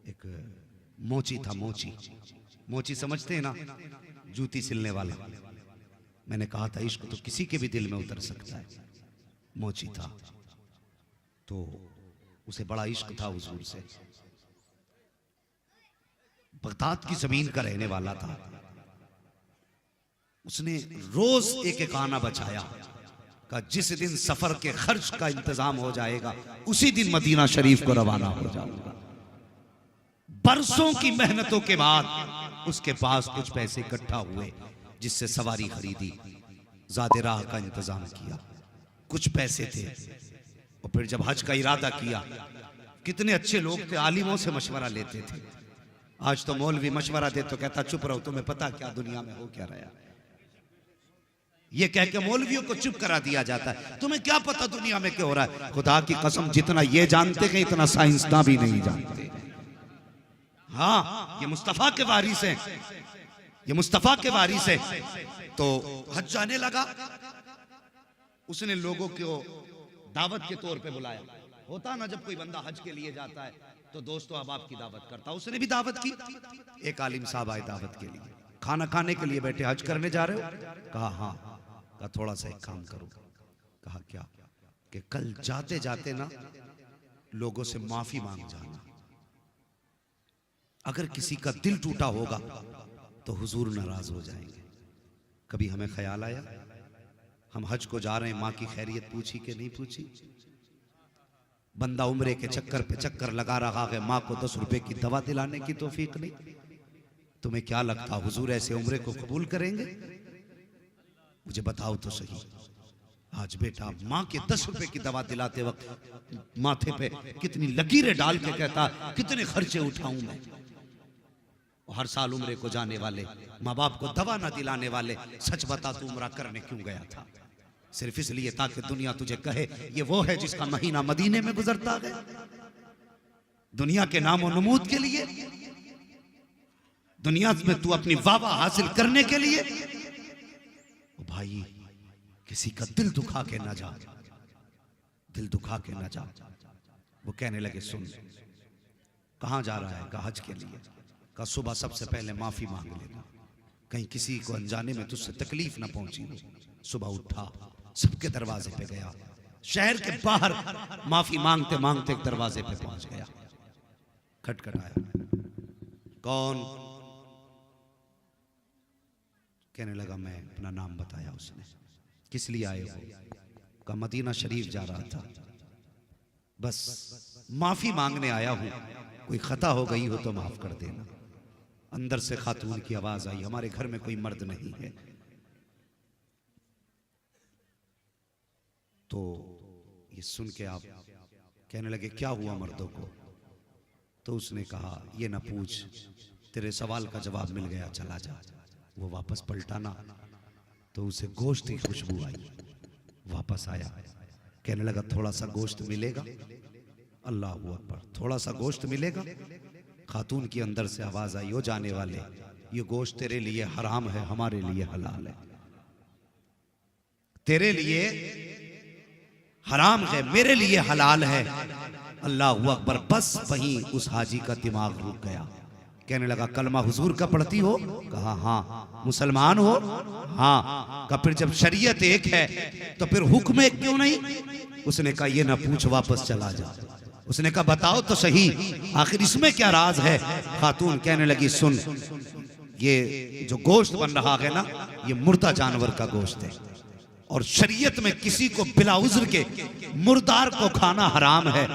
एक मोची था, मोची। मोची समझते हैं ना, जूती सिलने वाला। मैंने कहा था इश्क तो किसी के भी दिल में उतर सकता है। मोची था तो उसे बड़ा इश्क था हुजूर से। बगदाद की जमीन का रहने वाला था। उसने रोज एक एक आना बचाया का जिस दिन सफर के खर्च का इंतजाम हो जाएगा उसी दिन मदीना शरीफ को रवाना हो जाऊंगा। बरसों की मेहनतों के बाद उसके पास कुछ पैसे इकट्ठा हुए जिससे सवारी खरीदी, ज़ादे राह का इंतजाम किया, कुछ पैसे थे। और फिर जब हज का इरादा किया, कितने अच्छे लोग थे, आलिमों से मशवरा लेते थे। आज तो मौलवी मशवरा दे तो कहता चुप रहो, तुम्हें पता क्या दुनिया में हो क्या रहा। ये कह के मौलवियों को चुप करा दिया जाता है, तुम्हें क्या पता दुनिया में क्या हो रहा है। खुदा की कसम जितना ये जानते हैं इतना साइंसदान भी नहीं जानते। हाँ, ये मुस्तफा के वारिस हैं, ये मुस्तफा के वारिस हैं। तो हज जाने लगा, उसने लोगों को दावत के तौर पे बुलाया। होता ना जब कोई बंदा हज के लिए जाता है तो दोस्तों अहबाब की दावत करता, उसने भी दावत की। एक आलिम साहब आए दावत के लिए, खाना खाने के लिए बैठे। हज करने जा रहे हो? कहा हाँ। कहा थोड़ा सा एक काम करो। कहा क्या? कि कल जाते जाते ना लोगों से माफी मांग जाना। अगर किसी का दिल टूटा होगा तो हुजूर नाराज हो जाएंगे। कभी हमें ख्याल आया हम हज को जा रहे हैं, माँ की खैरियत पूछी कि नहीं पूछी? बंदा उम्रे के चक्कर पे चक्कर लगा रहा है, माँ को 10 रुपए की दवा दिलाने की तौफीक नहीं। तुम्हें क्या लगता हुजूर ऐसे उम्रे को कबूल करेंगे? मुझे बताओ तो सही। आज बेटा माँ के 10 रुपए की दवा दिलाते वक्त माथे पे कितनी लकीरें डाल के कहता कितने खर्चे उठाऊं मैं। हर साल उम्रे को जाने वाले, माँ बाप को दवा ना दिलाने वाले, सच बता तू उम्रा करने क्यों गया था? सिर्फ इसलिए ताकि दुनिया तुझे कहे ये वो है जिसका महीना मदीने में गुजरता है। दुनिया के नामो नमूद के लिए, दुनिया में तू अपनी वाह हासिल करने के लिए। ओ भाई, किसी का दिल दुखा के ना जा, दिल दुखा के ना जा। वो कहने लगे सुन, कहां जा रहा है? कहा हज के लिए। कहा सुबह सबसे पहले माफी मांग लेना, कहीं किसी को अनजाने में तुझसे तकलीफ ना पहुंची हो। सुबह उठा, सबके दरवाजे पे गया, शहर के बाहर माफी मांगते मांगते एक दरवाजे पे पहुंच गया। खटखटाया, कौन? कहने लगा मैं। अपना नाम बताया उसने। किस लिए आए हो? कहा मदीना शरीफ जा रहा था, बस माफी मांगने आया हूं, कोई खता हो गई हो तो माफ कर देना। अंदर से खातून की आवाज आई, हमारे घर में कोई मर्द नहीं है। तो ये सुन के आप कहने लगे क्या हुआ मर्दों को? तो उसने कहा ये ना पूछ, तेरे सवाल का जवाब मिल गया, चला जा। वो वापस पलटा ना तो उसे गोश्त की खुशबू आई। वापस आया, कहने लगा थोड़ा सा गोश्त मिलेगा? अल्लाह अकबर, थोड़ा सा गोश्त मिलेगा? खातून की अंदर से आवाज आई, ओ जाने वाले, ये गोश्त तेरे लिए हराम है, हमारे लिए हलाल है। तेरे लिए हराम है, मेरे लिए हलाल है। अल्लाह अकबर। बस वहीं उस हाजी का दिमाग रुक गया। कहने लगा कलमा हुजूर का पढ़ती हो? कहा हाँ। मुसलमान हो? हाँ। कहा फिर जब शरीयत एक है तो फिर हुक्म एक क्यों नहीं? उसने कहा ये ना पूछ, वापस चला जा। उसने कहा बताओ तो सही, आखिर इसमें क्या राज है? खातून कहने लगी सुन, ये जो गोश्त बन रहा है ना, ये मुर्दा जानवर का गोश्त है और शरीयत में किसी को बिला उज़्र के मुर्दार को खाना हराम है,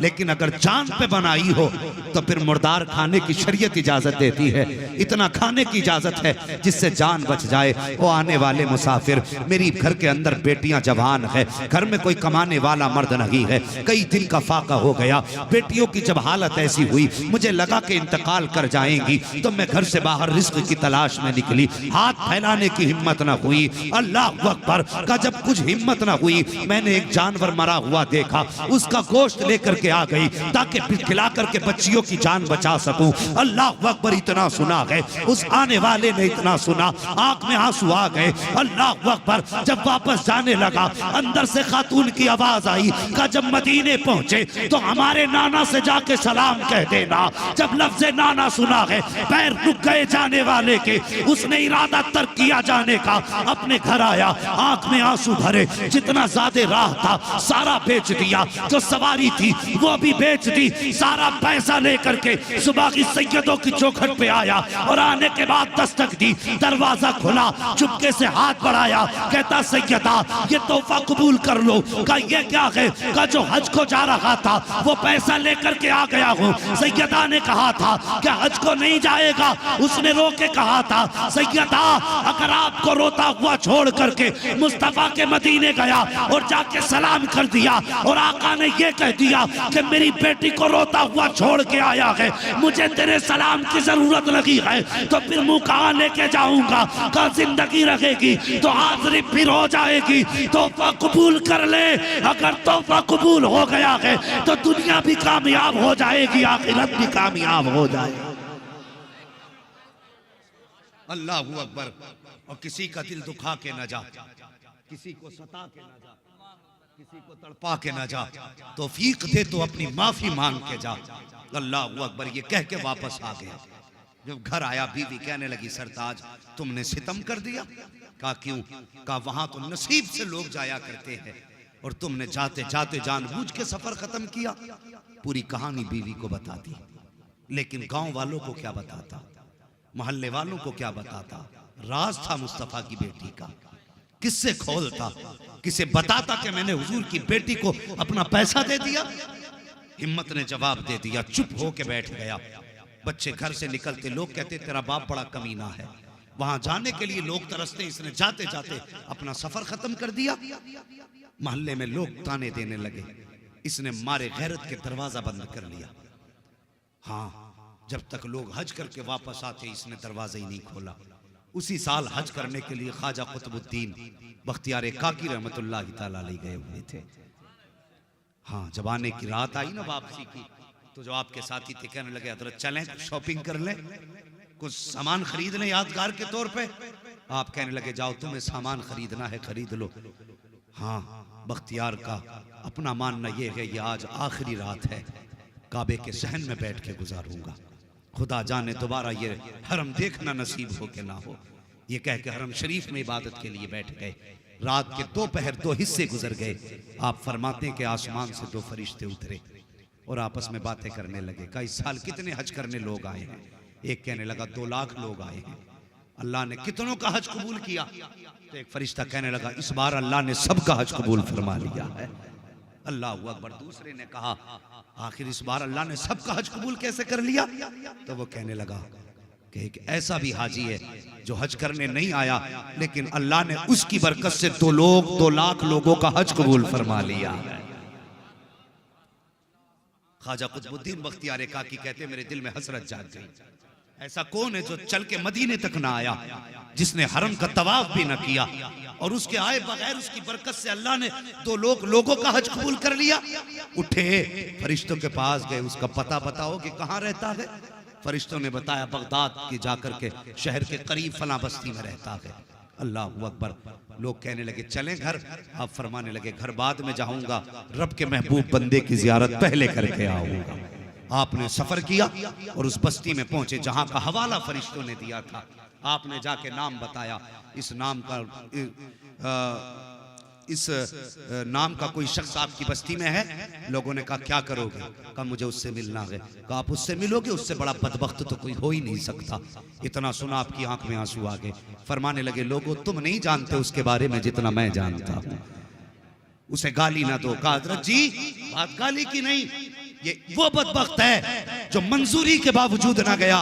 लेकिन अगर जान पे बनाई हो तो फिर मुर्दार खाने की शरीयत इजाजत देती है। इतना खाने की इजाजत है जिससे जान बच जाए। वो आने वाले मुसाफिर, मेरी घर के अंदर बेटियां जवान है, घर में कोई कमाने वाला मर्द नहीं है, कई दिन का फाका हो गया। बेटियों की जब हालत ऐसी हुई, मुझे लगा कि इंतकाल कर जाएंगी, तो मैं घर से बाहर रिस्क की तलाश में निकली। हाथ फैलाने की हिम्मत न हुई। अल्लाह अकबर का जब कुछ हिम्मत ना हुई, मैंने एक जानवर मरा हुआ देखा, उसका गोश्त लेकर के के आ गई ताकि खिला करके बच्चियों की जान बचा सकूं। अल्लाह अकबर, इतना सुना गए, उस आने वाले ने इतना सुना, आंख में आंसू आ गए। अल्लाह अकबर, जब वापस जाने लगा अंदर से खातून की आवाज आई, कहा जब मदीने पहुंचे तो हमारे नाना से जाके सलाम कह देना। जब लफ्ज़ नाना सुना है, पैर रुक गए जाने वाले के। उसने इरादा तर्क किया जाने का, अपने घर आया, आंख में आंसू भरे, जितना ज्यादा राह था सारा बेच दिया, जो सवारी थी वो भी बेच दी, सारा पैसा लेकर के सुबह की सैयदों की चौखट पे आया और आने के बाद दस्तक दी, दरवाजा खुला, चुपके से हाथ बढ़ाया, कहता सैयदा ये तोहफा कबूल कर लो। कहा ये क्या है? कहा जो हज को जा रहा था वो पैसा लेकर के आ गया हूँ। सैयदा ने कहा था कि हज को नहीं जाएगा, उसने रो के कहा था सैयदा अगर आपको रोता हुआ छोड़ करके मुस्तफा के मदीने गया और जाके सलाम कर दिया और आका ने ये कह दिया कि मेरी बेटी को रोता हुआ छोड़ के आया है, मुझे तेरे सलाम की जरूरत लगी है, तो फिर मुंह कहाँ लेके जाऊंगा? कहा जिंदगी रहेगी तो हाजिरी फिर हो जाएगी, तोहफा कबूल कर ले। अगर तोहफा कबूल हो गया है तो दुनिया भी कामयाब हो जाएगी, आखिरत भी कामयाब हो जाएगी। अल्लाह अकबर। और किसी का दिल दुखा के न जा, किसी को सता के न जा, किसी को तड़पा के न जा, तौफीक दे तो अपनी माफी मांग के जा। अल्लाह अकबर, ये कह के वापस आ गया। जब घर आया बीवी कहने लगी सरताज तुमने सितम कर दिया। कहा क्यों? कहा वहां तो नसीब से लोग जाया करते हैं और तुमने जाते जाते जानबूझ के सफर खत्म किया। पूरी कहानी बीवी को बता दी, लेकिन गांव वालों को क्या बताता, मोहल्ले वालों को क्या बताता? राज था मुस्तफा की बेटी का, किससे खोलता, किसे बताता कि मैंने हुजूर की बेटी को अपना पैसा दे दिया? हिम्मत ने जवाब दे दिया, चुप हो के बैठ गया। बच्चे घर से निकलते लोग कहते तेरा बाप बड़ा कमीना है, वहां जाने के लिए लोग तरसते, इसने जाते जाते अपना सफर खत्म कर दिया। मोहल्ले में लोग ताने देने लगे, इसने मारे गैरत के दरवाजा बंद कर लिया। हाँ, जब तक लोग हज करके वापस आते इसने दरवाजा ही नहीं खोला। उसी साल हज करने के लिए ख्वाजा कुतुबुद्दीन बख्तियार काकी रहमतुल्लाह तआला अलैह गए हुए थे। हाँ, जब आने की रात आई ना वापसी की, तो जो आपके साथी थे कहने लगे हजरत चलें शॉपिंग कर लें, कुछ सामान खरीद लें यादगार के तौर पे। आप कहने लगे जाओ तुम्हें सामान खरीदना है खरीद लो। हाँ, बख्तियार का अपना मानना यह है ये आज आखिरी रात है, काबे के सहन में बैठ के गुजारूंगा, खुदा जाने दोबारा ये हरम देखना नसीब हो के ना हो। ये कह के हरम शरीफ में इबादत के लिए बैठ गए। रात के दोपहर 2 हिस्से गुजर गए। आप फरमाते हैं कि आसमान से 2 फरिश्ते उतरे और आपस में बातें करने लगे। कहा इस साल कितने हज करने लोग आए हैं? एक कहने लगा 2 लाख लोग आए हैं। अल्लाह ने कितनों का हज कबूल किया? तो एक फरिश्ता कहने लगा इस बार अल्लाह ने सबका हज कबूल फरमा लिया है। अल्लाह अकबर। दूसरे ने कहा आखिर इस बार अल्लाह ने सबका हज कबूल कैसे कर लिया? तो वो कहने लगा कि एक ऐसा भी हाजी है जो हज करने नहीं आया, लेकिन अल्लाह ने उसकी बरकत से 2 लाख लोगों का हज कबूल फरमा लिया। ख्वाजा कुतुबुद्दीन बख्तियार काकी कहते मेरे दिल में हसरत जाग गई। ऐसा कौन है जो चल के मदीने तक ना आया, जिसने हरम का तवाफ भी ना किया, और उसके आए बगैर उसकी बरकत से अल्लाह ने 2 लोगों का हज कबूल कर लिया। उठे फरिश्तों के पास गए, उसका पता बताओ कि कहाँ रहता है? फरिश्तों ने बताया बगदाद के जाकर के शहर के करीब फला बस्ती में रहता है। अल्लाह अकबर। लोग कहने लगे चलें घर। आप फरमाने लगे घर बाद में जाऊंगा, रब के महबूब बंदे की जियारत पहले करके आऊंगा। आपने सफर किया और उस बस्ती में पहुंचे जहां का हवाला फरिश्तों ने दिया था। आपने जाके नाम बताया, इस नाम का कोई शख्स आपकी बस्ती में है। लोगों ने कहा क्या करोगे? कहा मुझे उससे मिलना है। कहा आप उससे मिलोगे? उससे बड़ा बदबख्त तो कोई हो ही नहीं सकता। इतना सुना आपकी आंख में आंसू आ गए। फरमाने लगे लोगों तुम नहीं जानते उसके बारे में जितना मैं जानता हूं, उसे गाली ना दो। कहा हजरत जी बात गाली की नहीं, ये वो बदबख्त है जो मंजूरी के बावजूद ना गया,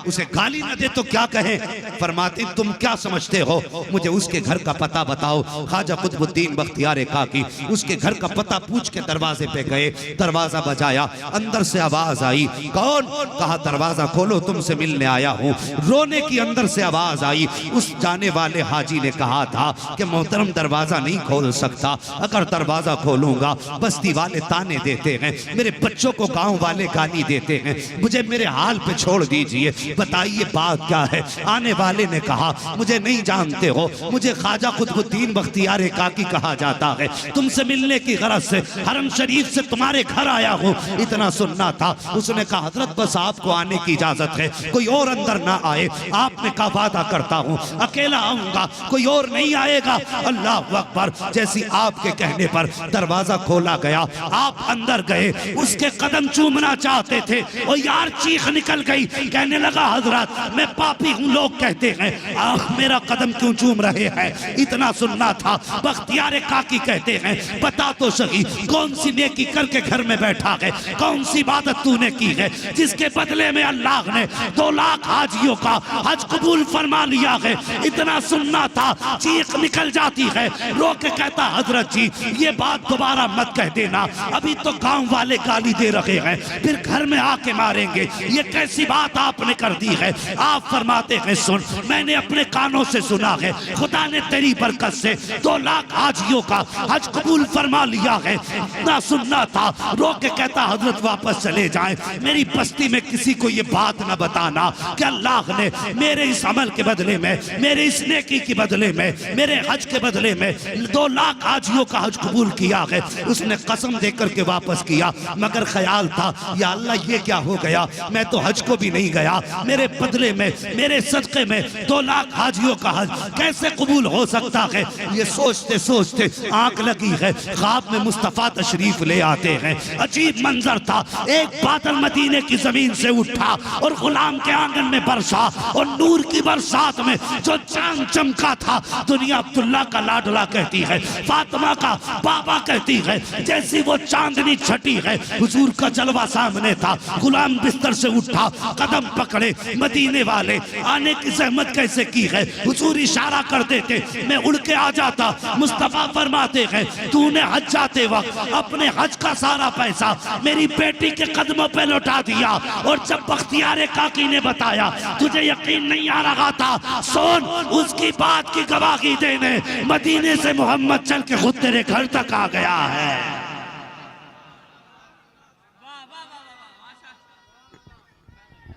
उसे गाली न दे तो क्या कहे। फरमाते तुम क्या समझते हो, मुझे उसके घर का पता बताओ। ख्वाजा कुतुबुद्दीन बख्तियार काकी उसके घर का पता पूछ के दरवाजे पे गए। दरवाजा बजाया, अंदर से आवाज आई, कौन? कहा दरवाजा खोलो, तुमसे मिलने आया हूँ। रोने की अंदर से आवाज आई। उस जाने वाले हाजी ने कहा था कि मोहतरम दरवाजा नहीं खोल सकता, अगर दरवाजा खोलूंगा बस्ती वाले ताने देते हैं, मेरे बच्चों को गांव वाले गाली देते हैं, मुझे मेरे हाल पे छोड़ दीजिए, बताइए बात क्या है। आने वाले ने कहा मुझे नहीं जानते हो, मुझे ख्वाजा कुतुबुद्दीन बख्तियार काकी कहा जाता है, तुमसे मिलने की गरज से हरम शरीफ से तुम्हारे घर आया हूँ, इतना सुनना था। उसने कहा हजरत बस आपको आने की इजाजत है, कोई और अंदर ना आए। आपने कहा वादा करता हूँ अकेला आऊंगा, कोई और नहीं आएगा। अल्लाह अकबर। जैसी आपके कहने पर दरवाजा खोला गया, आप अंदर गए, उसके कदम चूमना चाहते थे, और यार चीख निकल गई, कहने लगा हजरत मैं पापी हूँ, लोग कहते हैं आप मेरा कदम क्यों चूम रहे हैं, इतना सुनना था। बख्तियार काकी कहते हैं बता तो सही कौन सी नेकी करके घर में बैठा है, कौन सी इबादत तूने की है जिसके बदले में अल्लाह ने 2 लाख हाजियों का हज कबूल फरमा लिया है। इतना सुनना था, चीख निकल जाती है, रो के कहता हजरत जी ये बात दोबारा मत कह देना, अभी तो गांव वाले गाली दे रहे हैं, फिर घर में आके मारेंगे, ये कैसी बात आपने कर दी है। आप फरमाते हैं सुन, मैंने अपने कानों से सुना है, खुदा ने तेरी बरकत से 2 लाख हाजियों का हज कबूल फरमा लिया है। ना सुनना था, रो के कहता हजरत वापस चले जाएं, मेरी बस्ती में किसी को ये बात ना बताना कि अल्लाह ने मेरे इस अमल के बदले में, मेरे इस नेकी के बदले में, मेरे हज के बदले में 2 लाख हाजियों का हज कबूल किया है। उसने कसम देकर के वापस किया, मगर ख्याल था या अल्लाह ये क्या हो गया, मैं तो हज को भी नहीं गया, मेरे बदले में, मेरे सदक़े में 2 लाख हाजियों का हज कैसे कबूल हो सकता है। ये सोचते सोचते आंख लगी है, ख्वाब में मुस्तफ़ा तशरीफ ले आते हैं। अजीब मंजर था, एक बादल मदीने की जमीन से उठा और गुलाम के आंगन में बरसा, और नूर की बरसात में जो चांद चमका था, दुनिया अब्दुल्ला का लाडला कहती है, फातिमा का बाबा कहती है, जैसी वो चांदनी छटी है, हुजूर का जलवा सामने था। गुलाम बिस्तर से उठा, कदम पकड़े, मदीने वाले आने की जहमत कैसे की है, हुजूर इशारा कर देते, मैं उड़ के आ जाता। मुस्तफा फरमाते हैं तूने हज जाते वक्त अपने हज का सारा पैसा मेरी बेटी के कदमों पे लौटा दिया, और जब बख्तियार काकी ने बताया तुझे यकीन नहीं आ रहा था, सुन उसकी बात की गवाही देने मदीने से मोहम्मद चल के खुद तेरे घर तक आ गया है।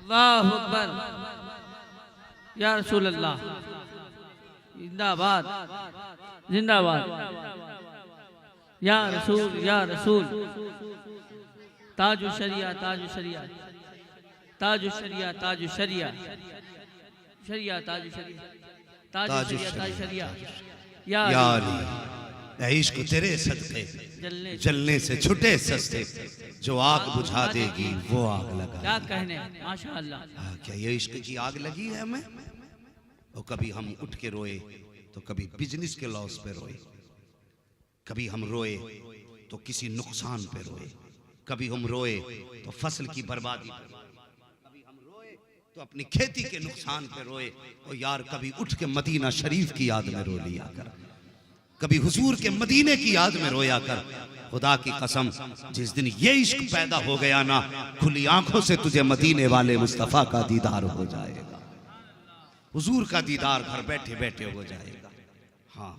अल्लाहु अकबर, या रसूल अल्लाह, जिंदाबाद जिंदाबाद, या रसूल या रसूल, ताजु शरिया ताजु शरिया ताजु शरिया ताजु शरिया शरिया ताजु शरिया ताजु शरिया ताजु शरिया, या इश्क तेरे सदके जलने से छुटे सस्ते, जो आग बुझा देगी वो आग लगा। क्या कहने, माशाअल्लाह। क्या ये इश्क की आग लगी है हमें? और कभी हम उठ के रोए तो कभी बिजनेस के लॉस पे रोए, कभी हम रोए तो किसी नुकसान पे रोए, कभी हम रोए तो फसल की बर्बादी पे, कभी हम रोए तो अपनी खेती के नुकसान पे रोए। और यार कभी उठ के मदीना शरीफ की याद में रो लिया कर, कभी हुजूर के मदीने की याद में रोया कर। खुदा की कसम जिस दिन ये इश्क पैदा हो गया ना, खुली आंखों से तुझे मदीने वाले मुस्तफ़ा का दीदार हो जाएगा, हुजूर का दीदार घर बैठे बैठे हो जाएगा। हाँ,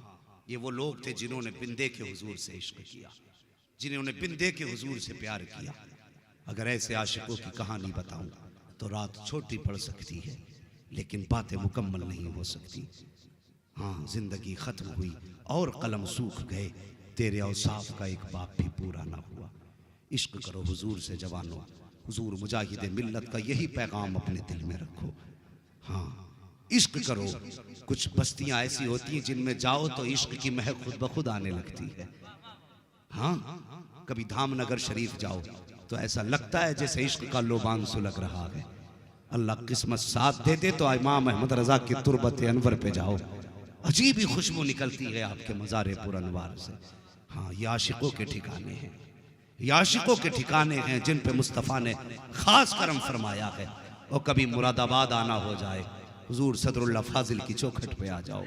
ये वो लोग थे जिन्होंने बिन देखे हुजूर से इश्क किया, जिन्होंने बिन देखे हुजूर से प्यार किया। अगर ऐसे आशिकों की कहानी बताऊं तो रात छोटी पड़ सकती है, लेकिन बातें मुकम्मल नहीं हो सकती। हाँ, जिंदगी खत्म हुई और कलम सूख गए, तेरे औसाफ का एक बाप भी पूरा ना हुआ। इश्क करो हुजूर से जवानों, हुजूर मुजाहिद मिल्लत का यही पैगाम अपने दिल में रखो। हाँ, इश्क करो। कुछ बस्तियां ऐसी होती हैं जिनमें जाओ तो इश्क की महक खुद ब खुद आने लगती है। हाँ, कभी धामनगर शरीफ जाओ तो ऐसा लगता है जैसे इश्क का लोबान सुलग रहा है। अल्लाह किस्मत साथ दे दे तो इमाम अहमद रजा की तुरबत अनवर पे जाओ, अजीब ही खुशबू निकलती है आपके मज़ारे पुरअनवार से। हाँ, ये आशिकों के ठिकाने हैं, ये आशिकों के ठिकाने हैं जिन पे मुस्तफ़ा ने खास करम फरमाया है। और कभी मुरादाबाद आना हो जाए, हुजूर सदरुल्लाह फाजिल की चौखट पे आ जाओ,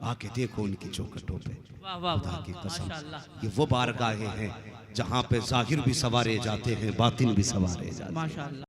आके देखो उनकी चौखटों पे। वाह वाह खुदा वाह की कसम, माशाअल्लाह ये वो बारगाहें हैं जहाँ पे जाहिर भी सवारे जाते हैं, बातिन भी सवारे जाते हैं। माशाअल्लाह।